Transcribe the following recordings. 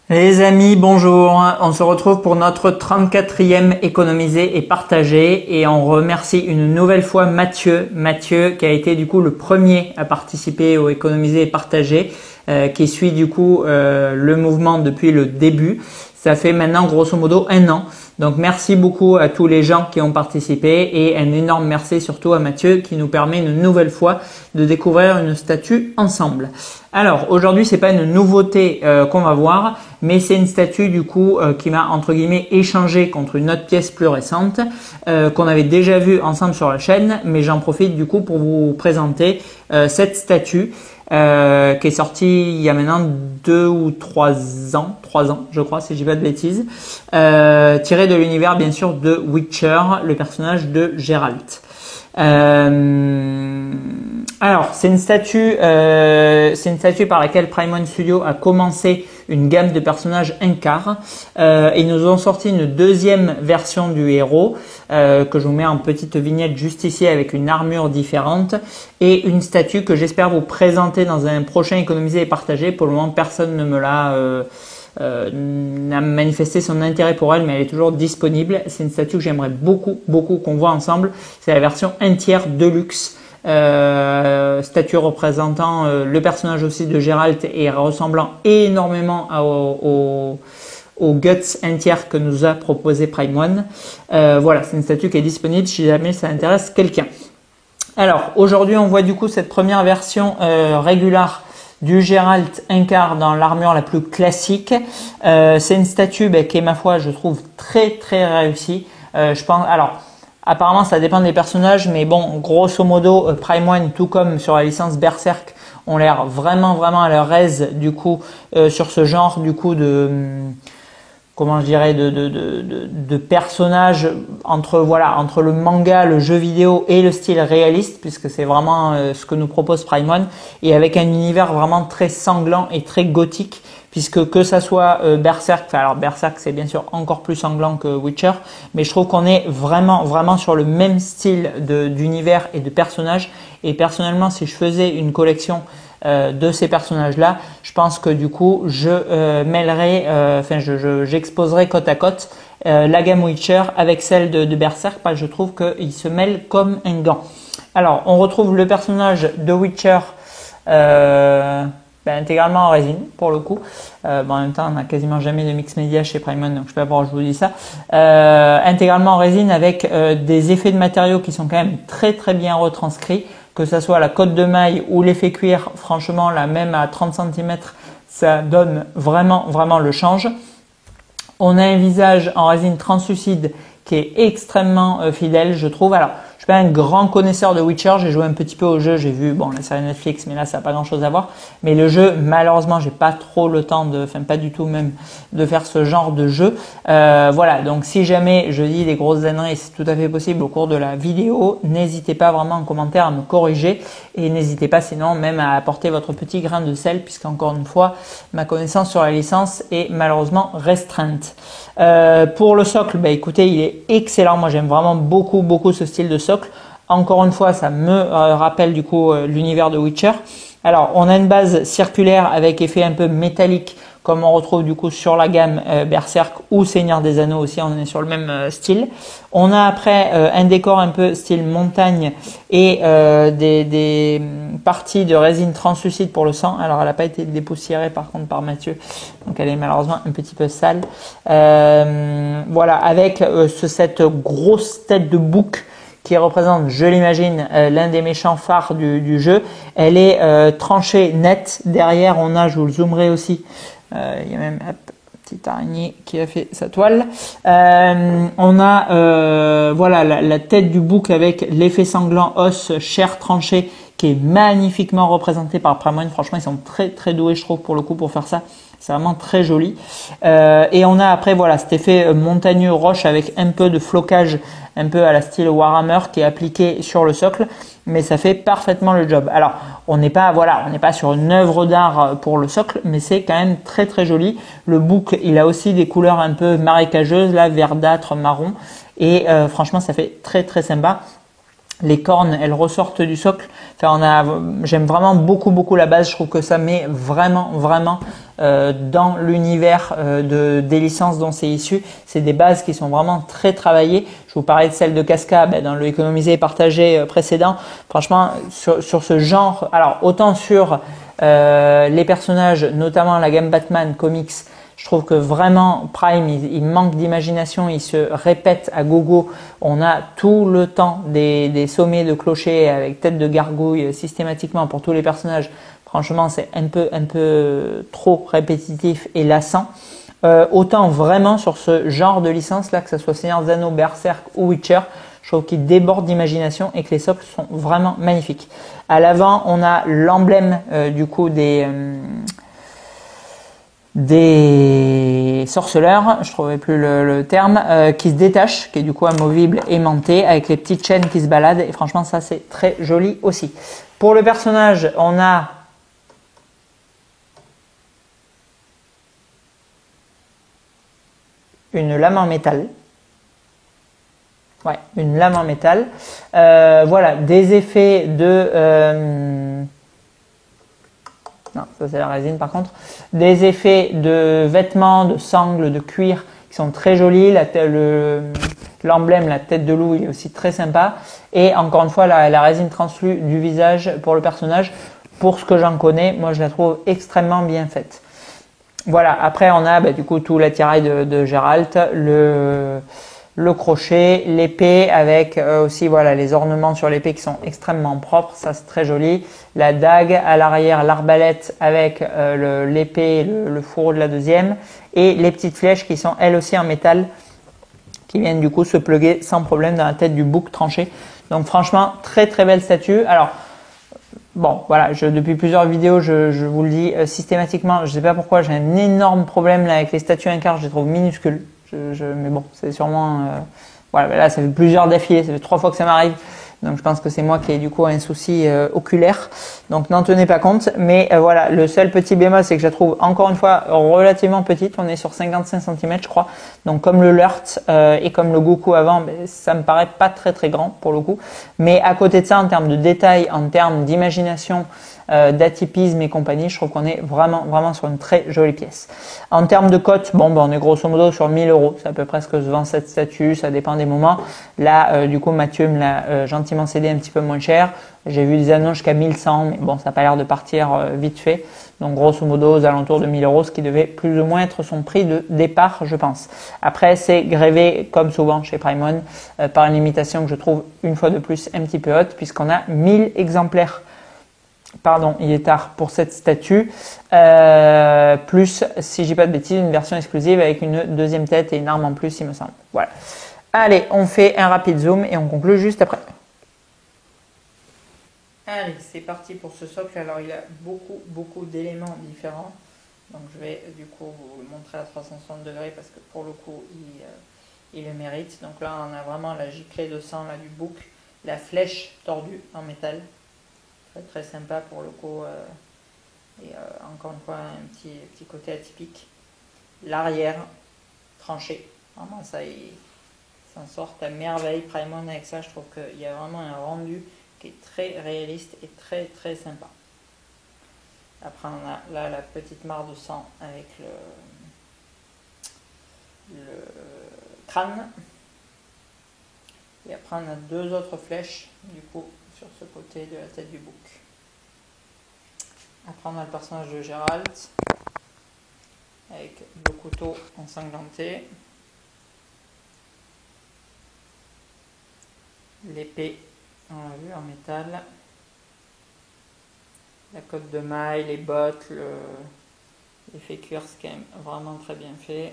Les amis, bonjour. On se retrouve pour notre 34e économiser et partager et on remercie une nouvelle fois Mathieu qui a été du coup le premier à participer au économiser et partager, qui suit du coup le mouvement depuis le début. Ça fait maintenant grosso modo 1 an. Donc merci beaucoup à tous les gens qui ont participé et un énorme merci surtout à Mathieu qui nous permet une nouvelle fois de découvrir une statue ensemble. Alors aujourd'hui c'est pas une nouveauté qu'on va voir, mais c'est une statue du coup qui m'a entre guillemets échangé contre une autre pièce plus récente qu'on avait déjà vue ensemble sur la chaîne, mais j'en profite du coup pour vous présenter cette statue. Qui est sorti il y a maintenant 2 ou 3 ans je crois si je dis pas de bêtises, tiré de l'univers bien sûr de Witcher, le personnage de Geralt. Alors c'est une statue par laquelle Prime One Studio a commencé une gamme de personnages Incar. Ils nous ont sorti une deuxième version du héros que je vous mets en petite vignette juste ici avec une armure différente et une statue que j'espère vous présenter dans un prochain économiser et partager. Pour le moment personne ne me l'a n'a manifesté son intérêt pour elle, mais elle est toujours disponible. C'est une statue que j'aimerais beaucoup qu'on voit ensemble. C'est la version 1/3 Deluxe. Statue représentant le personnage aussi de Geralt et ressemblant énormément au Guts 1/3 que nous a proposé Prime One. Voilà, c'est une statue qui est disponible si jamais ça intéresse quelqu'un. Alors aujourd'hui on voit du coup cette première version régulière du Geralt Incar dans l'armure la plus classique. C'est une statue qui est ma foi je trouve très réussie. Je pense alors apparemment ça dépend des personnages, mais bon grosso modo Prime One tout comme sur la licence Berserk ont l'air vraiment à leur aise du coup sur ce genre du coup de comment je dirais de personnages entre le manga, le jeu vidéo et le style réaliste, puisque c'est vraiment ce que nous propose Prime One, et avec un univers vraiment très sanglant et très gothique, puisque que ça soit Berserk, alors Berserk c'est bien sûr encore plus sanglant que Witcher, mais je trouve qu'on est vraiment sur le même style d'univers et de personnages. Et personnellement si je faisais une collection de ces personnages-là, je pense que du coup je mêlerai, j'exposerai côte à côte la gamme Witcher avec celle de Berserk, parce que je trouve qu'ils se mêlent comme un gant. Alors on retrouve le personnage de Witcher intégralement en résine pour le coup. En même temps on n'a quasiment jamais de mix média chez Prime One, donc je sais pas pourquoi je vous dis ça. Intégralement en résine avec des effets de matériaux qui sont quand même très bien retranscrits, que ça soit la cotte de maille ou l'effet cuir. Franchement là même à 30 cm ça donne vraiment le change. On a un visage en résine translucide qui est extrêmement fidèle je trouve. Alors je suis pas un grand connaisseur de Witcher, j'ai joué un petit peu au jeu, j'ai vu la série Netflix, mais là ça n'a pas grand chose à voir. Mais le jeu, malheureusement, j'ai pas trop le temps pas du tout même de faire ce genre de jeu. Voilà, donc si jamais je dis des grosses âneries, c'est tout à fait possible au cours de la vidéo. N'hésitez pas vraiment en commentaire à me corriger et n'hésitez pas sinon même à apporter votre petit grain de sel, puisqu'encore une fois, ma connaissance sur la licence est malheureusement restreinte. Pour le socle, écoutez, il est excellent. Moi, j'aime vraiment beaucoup ce style de socle. Encore une fois, ça me rappelle du coup l'univers de Witcher. Alors, on a une base circulaire avec effet un peu métallique, comme on retrouve du coup sur la gamme Berserk ou Seigneur des Anneaux aussi, on est sur le même style. On a après un décor un peu style montagne et des parties de résine translucide pour le sang. Alors elle n'a pas été dépoussiérée par contre par Mathieu, donc elle est malheureusement un petit peu sale. Voilà, avec cette grosse tête de bouc qui représente, je l'imagine, l'un des méchants phares du jeu. Elle est tranchée nette. Derrière, on a, je vous le zoomerai aussi, il y a même petite araignée qui a fait sa toile. On a la tête du bouc avec l'effet sanglant, os, chair tranchée, qui est magnifiquement représenté par Prime One. Franchement, ils sont très doués, je trouve, pour le coup, pour faire ça. C'est vraiment très joli. Et on a après cet effet montagneux roche avec un peu de flocage, un peu à la style Warhammer qui est appliqué sur le socle, mais ça fait parfaitement le job. Alors on n'est pas sur une œuvre d'art pour le socle, mais c'est quand même très joli. Le bouc, il a aussi des couleurs un peu marécageuses, là verdâtre, marron, et franchement ça fait très sympa. Les cornes, elles ressortent du socle. Enfin, j'aime vraiment beaucoup la base. Je trouve que ça met vraiment dans l'univers des licences dont c'est issu. C'est des bases qui sont vraiment très travaillées. Je vous parlais de celle de Casca dans le économiser et partager précédent. Franchement, sur ce genre, alors autant sur les personnages, notamment la gamme Batman Comics, je trouve que vraiment Prime, il manque d'imagination, il se répète à gogo. On a tout le temps des sommets de clochers avec tête de gargouille systématiquement pour tous les personnages. Franchement, c'est un peu trop répétitif et lassant. Autant vraiment sur ce genre de licence là, que ce soit Seigneur des Anneaux, Berserk ou Witcher, je trouve qu'il déborde d'imagination et que les socles sont vraiment magnifiques. À l'avant, on a l'emblème du coup des sorceleurs, je trouvais plus le terme, qui se détache, qui est du coup amovible aimanté, avec les petites chaînes qui se baladent, et franchement ça c'est très joli aussi. Pour le personnage, on a une lame en métal. Ouais, une lame en métal. Voilà, des effets de... non, ça c'est la résine par contre. Des effets de vêtements, de sangles, de cuir qui sont très jolis. L'emblème, la tête de loup, il est aussi très sympa. Et encore une fois, la résine translue du visage pour le personnage, pour ce que j'en connais, moi je la trouve extrêmement bien faite. Voilà, après on a du coup tout l'attirail de Geralt, le crochet, l'épée avec aussi voilà les ornements sur l'épée qui sont extrêmement propres, ça c'est très joli. La dague à l'arrière, l'arbalète avec l'épée, le fourreau de la deuxième et les petites flèches qui sont elles aussi en métal qui viennent du coup se plugger sans problème dans la tête du bouc tranché. Donc franchement très belle statue. Alors bon, voilà, depuis plusieurs vidéos, je vous le dis systématiquement, je ne sais pas pourquoi, j'ai un énorme problème là avec les statues Inkart, je les trouve minuscules. Mais bon, c'est sûrement... voilà, là, ça fait plusieurs d'affilée, ça fait 3 fois que ça m'arrive. Donc je pense que c'est moi qui ai du coup un souci oculaire. Donc n'en tenez pas compte. Mais voilà, le seul petit bémol, c'est que je la trouve encore une fois relativement petite. On est sur 55 cm je crois. Donc comme le Lurt et comme le Goku avant, ça me paraît pas très grand pour le coup. Mais à côté de ça, en termes de détails, en termes d'imagination, d'atypisme et compagnie, je trouve qu'on est vraiment sur une très jolie pièce. En termes de cote, bon, on est grosso modo sur 1000 €. C'est à peu près ce que se vend cette statue, ça dépend des moments. Là, du coup, Mathieu me l'a gentiment cédé un petit peu moins cher. J'ai vu des annonces jusqu'à 1100, mais bon, ça n'a pas l'air de partir vite fait. Donc, grosso modo, aux alentours de 1000 €, ce qui devait plus ou moins être son prix de départ, je pense. Après, c'est grévé, comme souvent chez Primon, par une limitation que je trouve, une fois de plus, un petit peu haute, puisqu'on a 1000 exemplaires. Pardon, il est tard pour cette statue, plus, si je dis pas de bêtises, une version exclusive avec une deuxième tête et une arme en plus, il me semble. Voilà. Allez, on fait un rapide zoom et on conclut juste après. Allez, c'est parti pour ce socle. Alors, il a beaucoup d'éléments différents. Donc, je vais du coup vous le montrer à 360 degrés parce que pour le coup, il le mérite. Donc là, on a vraiment la giclée de sang là, du bouc, la flèche tordue en métal. Très sympa pour le coup et encore une fois un petit côté atypique. L'arrière tranché, vraiment ça il s'en sort à merveille. Primon avec ça, je trouve qu'il y a vraiment un rendu qui est très réaliste et très sympa. Après on a là la petite mare de sang avec le crâne et après on a deux autres flèches du coup sur ce côté de la tête du bouc. Après on a le personnage de Geralt avec le couteau ensanglanté, l'épée on l'a vu en métal, la cotte de maille, les bottes, l'effet cuir, c'est quand même vraiment très bien fait.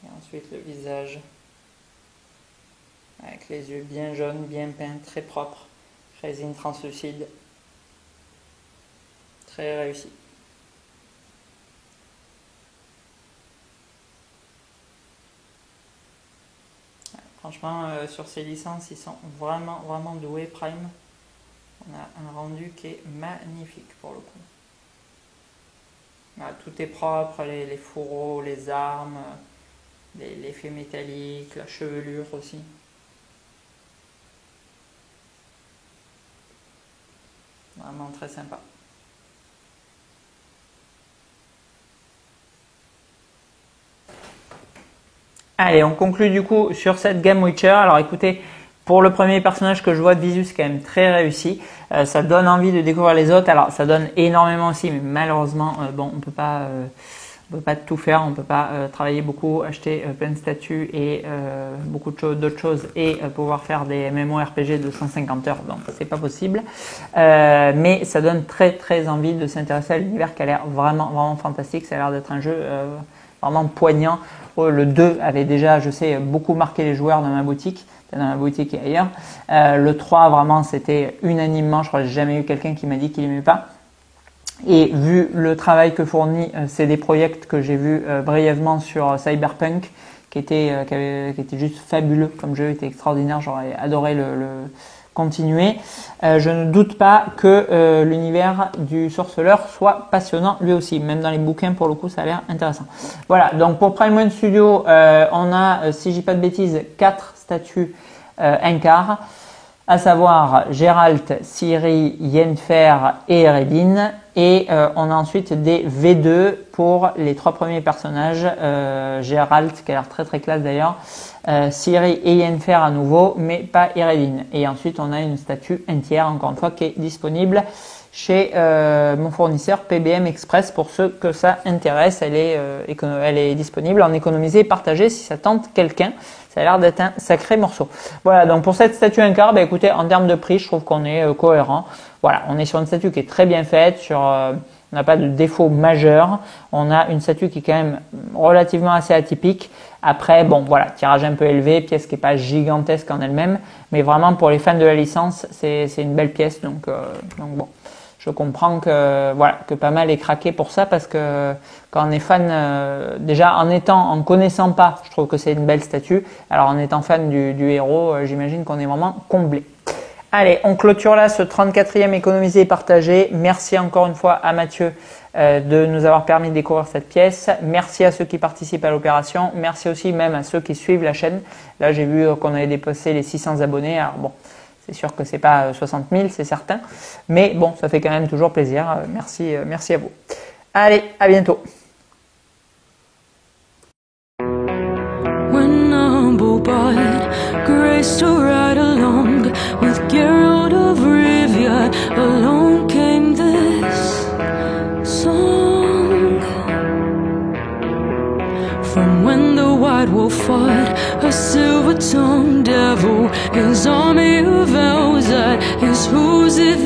Et ensuite le visage avec les yeux bien jaunes, bien peints, très propres, résine translucide, très réussi. Ouais, franchement, sur ces licences, ils sont vraiment doués, Prime. On a un rendu qui est magnifique pour le coup. Voilà, tout est propre, les fourreaux, les armes. l'effet métallique, la chevelure aussi. Vraiment très sympa. Allez, on conclut du coup sur cette gamme Witcher. Alors écoutez, pour le premier personnage que je vois de visu, c'est quand même très réussi. Ça donne envie de découvrir les autres. Alors ça donne énormément aussi, mais malheureusement, bon, on peut pas tout faire. On peut pas travailler beaucoup, acheter plein de statuts et beaucoup d'autres choses et pouvoir faire des MMORPG de 150 heures. Donc c'est pas possible. Mais ça donne très très envie de s'intéresser à l'univers qui a l'air vraiment fantastique. Ça a l'air d'être un jeu vraiment poignant. Le 2 avait déjà, je sais, beaucoup marqué les joueurs dans ma boutique et ailleurs. Le 3, vraiment, c'était unanimement. Je crois que j'ai jamais eu quelqu'un qui m'a dit qu'il n'aimait pas. Et vu le travail que fournit CD Projekt que j'ai vu brièvement sur Cyberpunk, qui était juste fabuleux comme jeu, était extraordinaire. J'aurais adoré le continuer. Je ne doute pas que l'univers du sorceleur soit passionnant lui aussi. Même dans les bouquins, pour le coup, ça a l'air intéressant. Voilà, donc pour Prime One Studio, on a, si je dis pas de bêtises, 4 statues Inkar, à savoir Geralt, Ciri, Yennefer et Eredin. Et on a ensuite des V2 pour les 3 premiers personnages. Geralt, qui a l'air très très classe d'ailleurs. Ciri et Yennefer à nouveau, mais pas Eredin. Et ensuite, on a une statue entière, encore une fois, qui est disponible chez mon fournisseur PBM Express pour ceux que ça intéresse. Elle est disponible en économisé et partagé si ça tente quelqu'un. Ça a l'air d'être un sacré morceau. Voilà, donc pour cette statue Inkar, bah écoutez, en termes de prix, je trouve qu'on est cohérent. Voilà, on est sur une statue qui est très bien faite, on n'a pas de défaut majeur. On a une statue qui est quand même relativement assez atypique. Après, bon, voilà, tirage un peu élevé, pièce qui n'est pas gigantesque en elle-même, mais vraiment pour les fans de la licence, c'est une belle pièce. Donc bon, je comprends que pas mal est craqué pour ça parce que quand on est fan, déjà en connaissant pas, je trouve que c'est une belle statue. Alors en étant fan du héros, j'imagine qu'on est vraiment comblé. Allez, on clôture là ce 34e économisé et partagé. Merci encore une fois à Mathieu de nous avoir permis de découvrir cette pièce. Merci à ceux qui participent à l'opération. Merci aussi même à ceux qui suivent la chaîne. Là, j'ai vu qu'on avait dépassé les 600 abonnés. Alors bon, c'est sûr que c'est pas 60 000, c'est certain. Mais bon, ça fait quand même toujours plaisir. Merci à vous. Allez, à bientôt. Grace to ride along with Geralt of Rivia. Alone came this song from when the White Wolf fought a silver-tongued devil. His army of elves, that is who's it